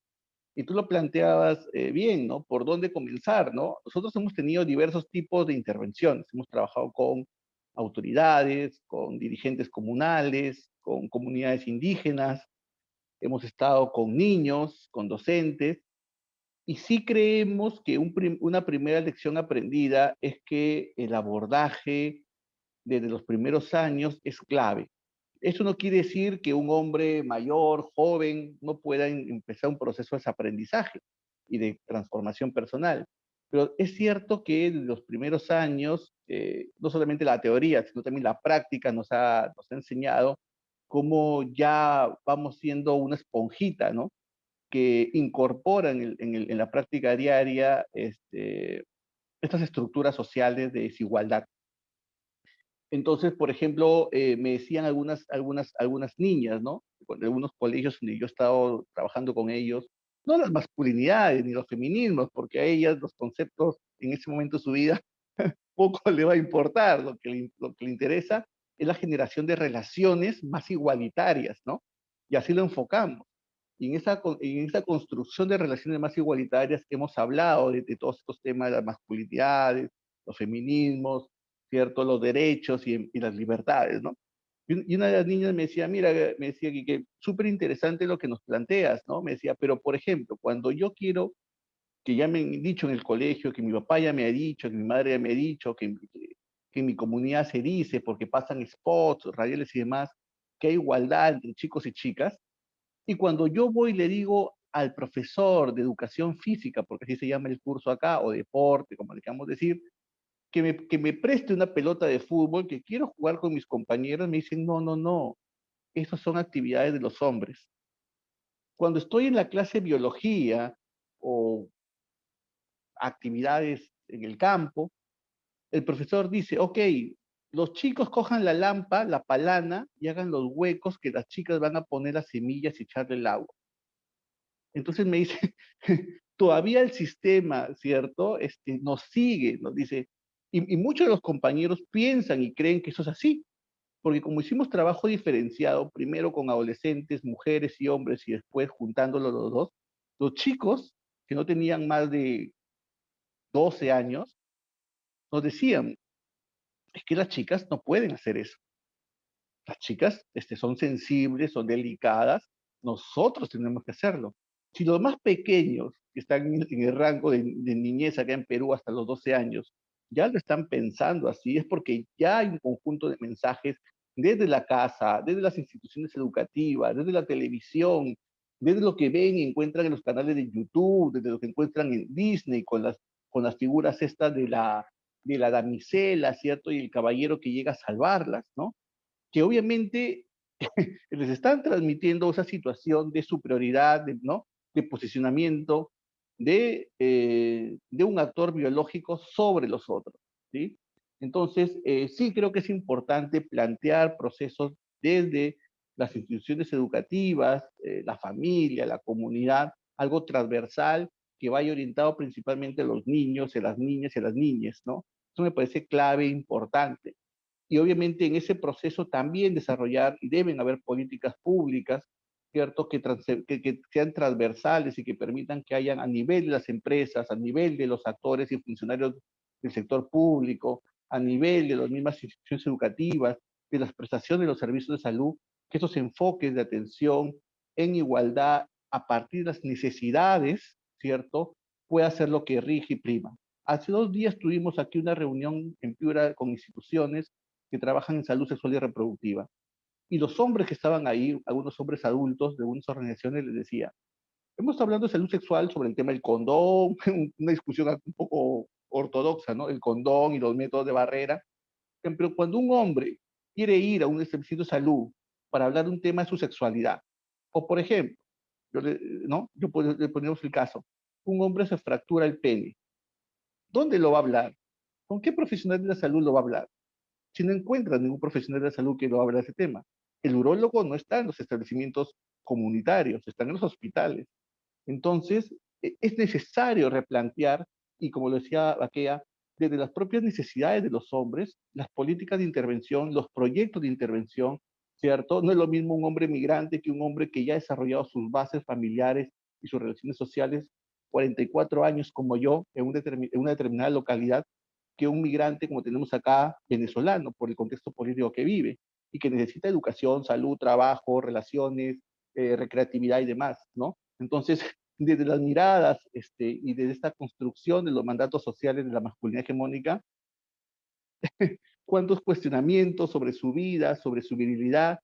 Y tú lo planteabas bien, ¿no? ¿Por dónde comenzar, no? Nosotros hemos tenido diversos tipos de intervenciones. Hemos trabajado con autoridades, con dirigentes comunales, con comunidades indígenas, hemos estado con niños, con docentes, y sí creemos que una primera lección aprendida es que el abordaje desde los primeros años es clave. Eso no quiere decir que un hombre mayor, joven, no pueda empezar un proceso de aprendizaje y de transformación personal. Pero es cierto que desde los primeros años, no solamente la teoría, sino también la práctica nos ha enseñado cómo ya vamos siendo una esponjita, ¿no? Que incorpora en la práctica diaria estas estructuras sociales de desigualdad. Entonces, por ejemplo, me decían algunas niñas, ¿no? De algunos colegios donde yo he estado trabajando con ellos, no las masculinidades ni los feminismos, porque a ellas los conceptos en ese momento de su vida poco le va a importar, lo que le interesa es la generación de relaciones más igualitarias, ¿no? Y así lo enfocamos. Y en esa construcción de relaciones más igualitarias hemos hablado de todos estos temas de las masculinidades, los feminismos, ¿cierto? Los derechos y las libertades, ¿no? Y una de las niñas me decía, mira, me decía que súper interesante lo que nos planteas, ¿no? Me decía, pero por ejemplo, cuando yo quiero, que ya me han dicho en el colegio, que mi papá ya me ha dicho, que mi madre ya me ha dicho, que en mi comunidad se dice, porque pasan spots, radiales y demás, que hay igualdad entre chicos y chicas, y cuando yo voy y le digo al profesor de educación física, porque así se llama el curso acá, o deporte, como le queramos decir, que me preste una pelota de fútbol, que quiero jugar con mis compañeros, me dicen, no, no, no, esas son actividades de los hombres. Cuando estoy en la clase de biología o actividades en el campo, el profesor dice, ok, los chicos cojan la lampa, la palana, y hagan los huecos que las chicas van a poner las semillas y echarle el agua. Entonces me dice, todavía el sistema, ¿cierto? Nos sigue, nos dice, y muchos de los compañeros piensan y creen que eso es así, porque como hicimos trabajo diferenciado, primero con adolescentes, mujeres y hombres, y después juntándolos los dos, los chicos que no tenían más de 12 años, nos decían, es que las chicas no pueden hacer eso. Las chicas son sensibles, son delicadas, nosotros tenemos que hacerlo. Si los más pequeños, que están en el rango de niñez acá en Perú hasta los 12 años, ya lo están pensando así, es porque ya hay un conjunto de mensajes desde la casa, desde las instituciones educativas, desde la televisión, desde lo que ven y encuentran en los canales de YouTube, desde lo que encuentran en Disney con las figuras estas de la damisela, ¿cierto? Y el caballero que llega a salvarlas, ¿no? Que obviamente les están transmitiendo esa situación de superioridad, ¿no? De posicionamiento de un actor biológico sobre los otros, ¿sí? Entonces, sí creo que es importante plantear procesos desde las instituciones educativas, la familia, la comunidad, algo transversal que vaya orientado principalmente a los niños, a las niñas y a las niñas, ¿no? Eso me parece clave e importante. Y obviamente en ese proceso también desarrollar, y deben haber políticas públicas, ¿cierto? Que sean transversales y que permitan que hayan a nivel de las empresas, a nivel de los actores y funcionarios del sector público, a nivel de las mismas instituciones educativas, de las prestaciones de los servicios de salud, que esos enfoques de atención en igualdad a partir de las necesidades, ¿cierto? Pueda ser lo que rige y prima. Hace 2 días tuvimos aquí una reunión en Piura con instituciones que trabajan en salud sexual y reproductiva. Y los hombres que estaban ahí, algunos hombres adultos de unas organizaciones, les decía, hemos hablado de salud sexual sobre el tema del condón, una discusión un poco ortodoxa, ¿no? El condón y los métodos de barrera. Pero cuando un hombre quiere ir a un establecimiento de salud para hablar de un tema de su sexualidad, o por ejemplo, ¿no? Le ponemos el caso, un hombre se fractura el pene, ¿dónde lo va a hablar? ¿Con qué profesional de la salud lo va a hablar? Si no encuentra ningún profesional de la salud que lo hable de ese tema. El urólogo no está en los establecimientos comunitarios, está en los hospitales. Entonces, es necesario replantear, y como lo decía Baquea, desde las propias necesidades de los hombres, las políticas de intervención, los proyectos de intervención, ¿cierto? No es lo mismo un hombre migrante que un hombre que ya ha desarrollado sus bases familiares y sus relaciones sociales 44 años como yo en una determinada localidad, que un migrante como tenemos acá, venezolano, por el contexto político que vive, y que necesita educación, salud, trabajo, relaciones, recreatividad y demás, ¿no? Entonces, desde las miradas y desde esta construcción de los mandatos sociales de la masculinidad hegemónica, cuántos cuestionamientos sobre su vida, sobre su virilidad,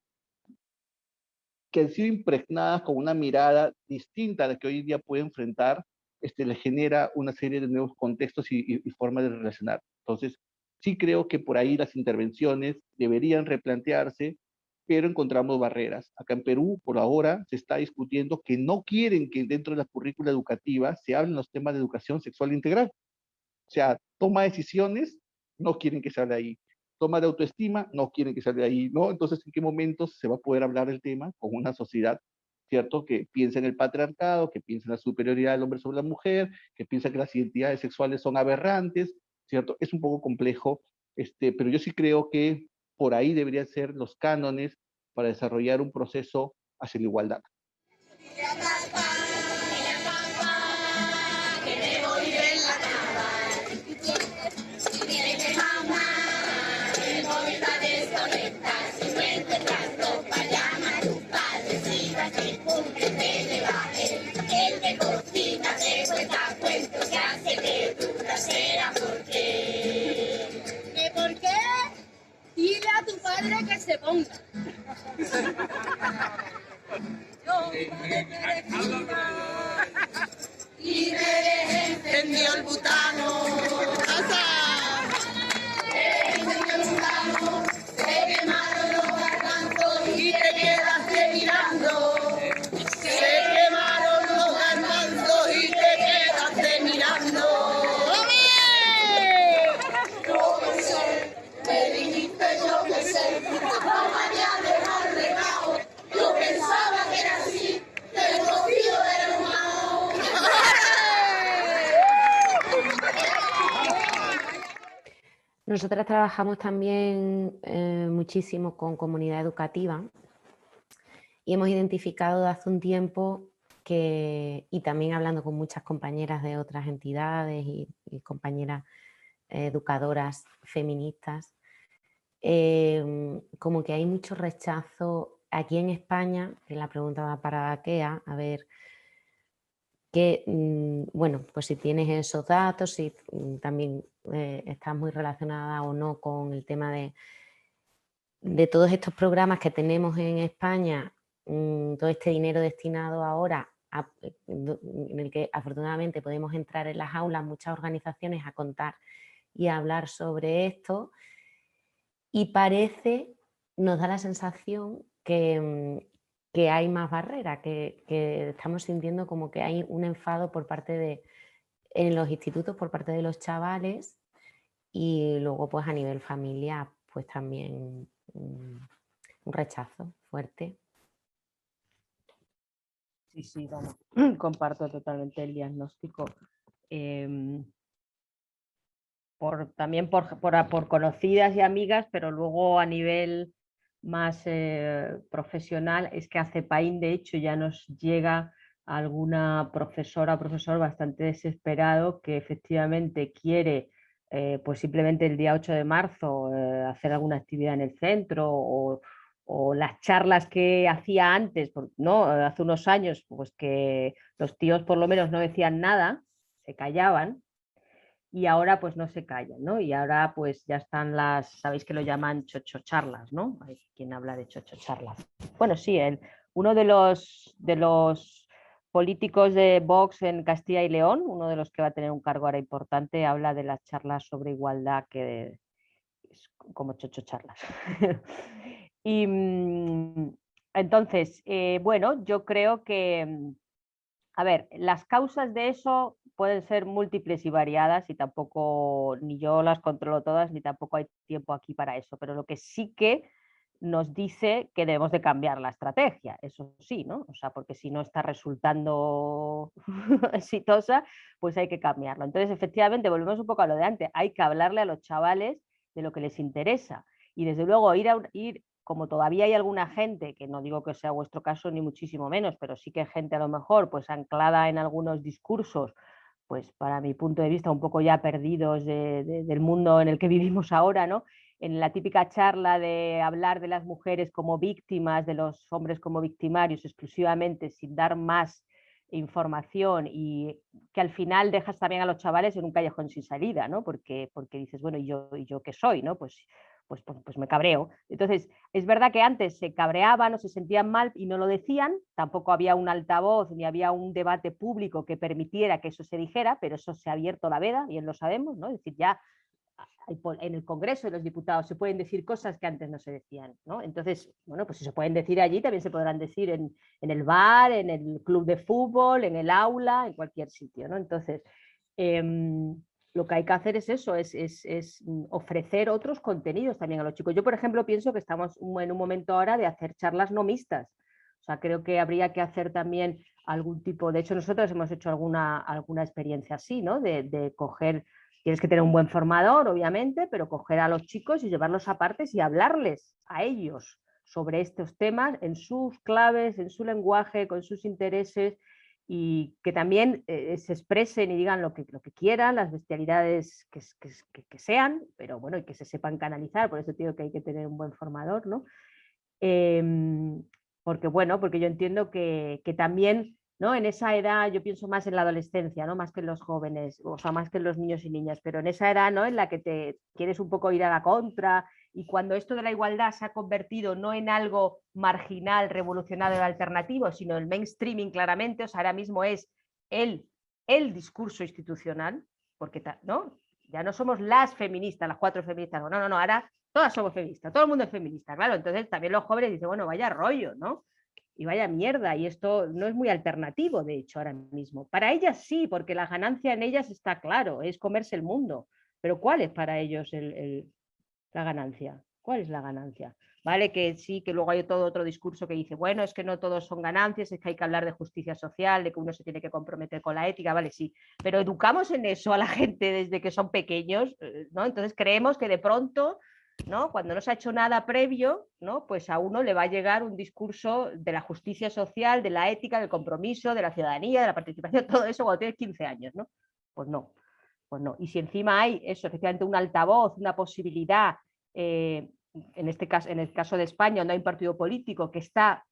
que han sido impregnadas con una mirada distinta a la que hoy en día puede enfrentar, le genera una serie de nuevos contextos y formas de relacionar. Entonces, sí creo que por ahí las intervenciones deberían replantearse, pero encontramos barreras. Acá en Perú, por ahora, se está discutiendo que no quieren que dentro de la currícula educativa se hablen los temas de educación sexual integral. O sea, toma decisiones, no quieren que se hable ahí. Toma de autoestima, no quieren que se hable ahí, ¿no? Entonces, ¿en qué momentos se va a poder hablar del tema con una sociedad, ¿cierto? Que piensa en el patriarcado, que piensa en la superioridad del hombre sobre la mujer, que piensa que las identidades sexuales son aberrantes, ¿cierto? Es un poco complejo, pero yo sí creo que por ahí deberían ser los cánones para desarrollar un proceso hacia la igualdad. ¿Por qué? Dile a tu padre que se ponga. Y me encendió el butano. Encendió el butano, se quemaron los garbanzos y te quedaste mirando. Se quemaron los garbanzos y te quedaste mirando. Yo que sé, me dijiste yo que sé, no me había dejado regalo. Yo pensaba que era así, que el cocido era humano. Nosotras trabajamos también muchísimo con comunidad educativa y hemos identificado de hace un tiempo que, y también hablando con muchas compañeras de otras entidades y compañeras educadoras feministas, como que hay mucho rechazo aquí en España, que la pregunta va para Baquea, a ver, que, bueno, pues si tienes esos datos, si también estás muy relacionada o no con el tema de todos estos programas que tenemos en España, todo este dinero destinado ahora, en el que afortunadamente podemos entrar en las aulas muchas organizaciones a contar y a hablar sobre esto, y nos da la sensación que hay más barreras, que estamos sintiendo como que hay un enfado por parte en los institutos, por parte de los chavales, y luego pues a nivel familiar pues también un rechazo fuerte. Sí, vamos, comparto totalmente el diagnóstico. También por conocidas y amigas, pero luego a nivel más profesional, es que a CEPAIN de hecho ya nos llega alguna profesora o profesor bastante desesperado que efectivamente quiere pues simplemente el día 8 de marzo hacer alguna actividad en el centro o las charlas que hacía antes, ¿no? Hace unos años, pues que los tíos por lo menos no decían nada, se callaban. Y ahora pues no se callan, ¿no? Y ahora pues ya están sabéis que lo llaman chochocharlas, ¿no? Hay quien habla de chochocharlas. Bueno, sí, uno de los políticos de Vox en Castilla y León, uno de los que va a tener un cargo ahora importante, habla de las charlas sobre igualdad que es como chochocharlas. Y entonces, bueno, yo creo que, a ver, las causas de eso pueden ser múltiples y variadas y tampoco ni yo las controlo todas ni tampoco hay tiempo aquí para eso, pero lo que sí que nos dice que debemos de cambiar la estrategia, eso sí, ¿no? O sea, porque si no está resultando exitosa, pues hay que cambiarlo. Entonces, efectivamente, volvemos un poco a lo de antes, hay que hablarle a los chavales de lo que les interesa y desde luego ir como todavía hay alguna gente, que no digo que sea vuestro caso ni muchísimo menos, pero sí que hay gente a lo mejor pues anclada en algunos discursos, pues para mi punto de vista un poco ya perdidos del mundo en el que vivimos ahora, ¿no? En la típica charla de hablar de las mujeres como víctimas, de los hombres como victimarios exclusivamente, sin dar más información y que al final dejas también a los chavales en un callejón sin salida, ¿no? Porque dices, bueno, ¿y yo qué soy? ¿No? Pues me cabreo. Entonces, es verdad que antes se cabreaban o se sentían mal y no lo decían, tampoco había un altavoz ni había un debate público que permitiera que eso se dijera, pero eso se ha abierto la veda, bien lo sabemos, ¿no? Es decir, ya en el Congreso de los Diputados se pueden decir cosas que antes no se decían, ¿no? Entonces, bueno, pues si se pueden decir allí, también se podrán decir en el bar, en el club de fútbol, en el aula, en cualquier sitio, ¿no? Entonces, lo que hay que hacer es eso, es ofrecer otros contenidos también a los chicos. Yo, por ejemplo, pienso que estamos en un momento ahora de hacer charlas no mixtas. O sea, creo que habría que hacer también algún tipo, de hecho nosotros hemos hecho alguna experiencia así, ¿no? De coger, tienes que tener un buen formador, obviamente, pero coger a los chicos y llevarlos aparte y hablarles a ellos sobre estos temas en sus claves, en su lenguaje, con sus intereses, y que también se expresen y digan lo que quieran, las bestialidades que sean, pero bueno, y que se sepan canalizar, por eso digo que hay que tener un buen formador, ¿no? Porque yo entiendo que también, ¿no? En esa edad, yo pienso más en la adolescencia, ¿no? Más que en los jóvenes, o sea, más que en los niños y niñas, pero en esa edad, ¿no? En la que te quieres un poco ir a la contra, y cuando esto de la igualdad se ha convertido no en algo marginal, revolucionario, alternativo, sino el mainstreaming claramente, o sea, ahora mismo es el discurso institucional, porque, ¿no? Ya no somos las feministas, las 4 feministas, no, ahora todas somos feministas, todo el mundo es feminista, claro, entonces también los jóvenes dicen, bueno, vaya rollo, ¿no? Y vaya mierda, y esto no es muy alternativo, de hecho, ahora mismo. Para ellas sí, porque la ganancia en ellas está claro, es comerse el mundo, pero ¿cuál es para ellos la ganancia? ¿Cuál es la ganancia? Vale, que sí, que luego hay todo otro discurso que dice, bueno, es que no todos son ganancias, es que hay que hablar de justicia social, de que uno se tiene que comprometer con la ética, vale, sí, pero educamos en eso a la gente desde que son pequeños, ¿no? Entonces creemos que de pronto, ¿no? Cuando no se ha hecho nada previo, ¿no? Pues a uno le va a llegar un discurso de la justicia social, de la ética, del compromiso, de la ciudadanía, de la participación, todo eso cuando tienes 15 años, ¿no? Pues no. Y si encima hay eso, efectivamente, un altavoz, una posibilidad, en el caso de España, donde hay un partido político que está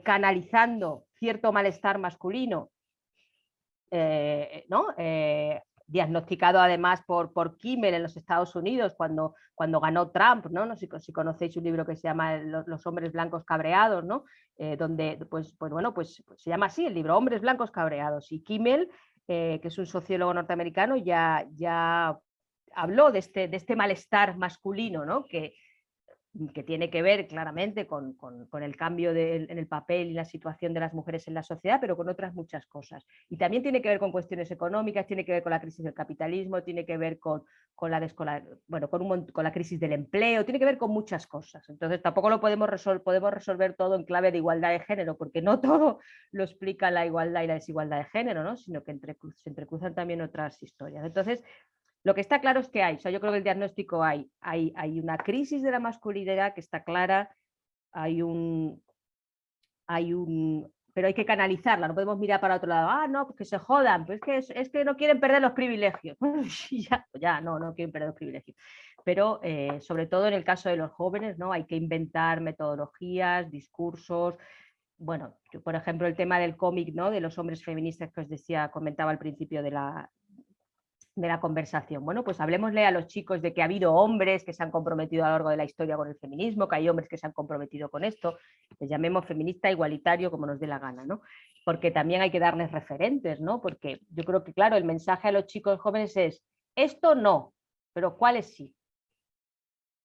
canalizando cierto malestar masculino, ¿no? Diagnosticado además por Kimmel en los Estados Unidos cuando ganó Trump, ¿no? No sé si conocéis un libro que se llama Los hombres blancos cabreados, ¿no? Donde pues se llama así el libro, Hombres blancos cabreados, y Kimmel, que es un sociólogo norteamericano, ya habló de este malestar masculino, ¿no? Que que tiene que ver claramente con el cambio en el papel y la situación de las mujeres en la sociedad, pero con otras muchas cosas. Y también tiene que ver con cuestiones económicas, tiene que ver con la crisis del capitalismo, tiene que ver con la crisis del empleo, tiene que ver con muchas cosas. Entonces tampoco lo podemos resolver todo en clave de igualdad de género, porque no todo lo explica la igualdad y la desigualdad de género, ¿no? Sino que se entrecruzan también otras historias. Entonces, lo que está claro es que yo creo que el diagnóstico hay una crisis de la masculinidad que está clara, pero hay que canalizarla, no podemos mirar para otro lado, no, pues que se jodan, pues es que no quieren perder los privilegios. No quieren perder los privilegios. Pero sobre todo en el caso de los jóvenes, ¿no? Hay que inventar metodologías, discursos. Bueno, por ejemplo, el tema del cómic, ¿no? De los hombres feministas que os comentaba al principio de la conversación. Bueno, pues hablemosle a los chicos de que ha habido hombres que se han comprometido a lo largo de la historia con el feminismo, que hay hombres que se han comprometido con esto, les llamemos feminista, igualitario, como nos dé la gana, ¿no? Porque también hay que darles referentes, ¿no? Porque yo creo que, claro, el mensaje a los chicos jóvenes es, esto no, pero ¿cuáles sí?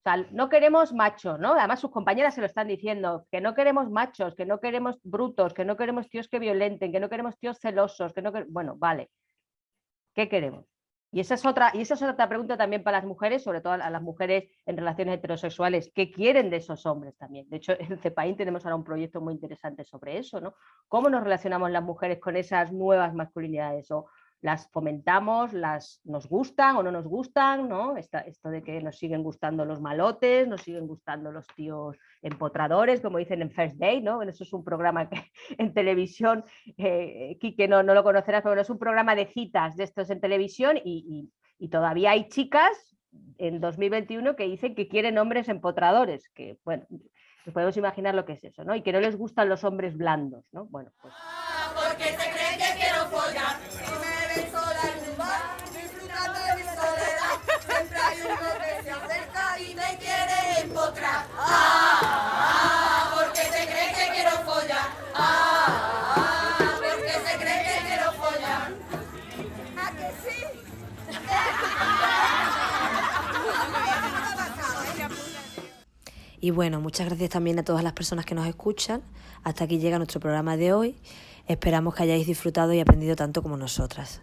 O sea, no queremos machos, ¿no? Además sus compañeras se lo están diciendo, que no queremos machos, que no queremos brutos, que no queremos tíos que violenten, que no queremos tíos celosos, bueno, vale, ¿qué queremos? Y esa es otra pregunta también para las mujeres, sobre todo a las mujeres en relaciones heterosexuales, ¿qué quieren de esos hombres también? De hecho, en CEPAIN tenemos ahora un proyecto muy interesante sobre eso, ¿no? ¿Cómo nos relacionamos las mujeres con esas nuevas masculinidades? ¿O las fomentamos, nos gustan o no nos gustan, ¿no? Esto de que nos siguen gustando los malotes, nos siguen gustando los tíos empotradores, como dicen en First Date, ¿no? Eso es un programa que en televisión, Quique no lo conocerás, pero es un programa de citas de estos en televisión y todavía hay chicas en 2021 que dicen que quieren hombres empotradores, que bueno, pues podemos imaginar lo que es eso, ¿no? Y que no les gustan los hombres blandos, ¿no? Bueno, pues... Porque se creen que quiero follar. Si me ven sola en un bar, disfrutando de mi soledad, siempre hay uno que se acerca y me quiere empotrar. Porque se cree que quiero follar. Porque se cree que quiero follar. ¿A que sí? Y bueno, muchas gracias también a todas las personas que nos escuchan. Hasta aquí llega nuestro programa de hoy. Esperamos que hayáis disfrutado y aprendido tanto como nosotras.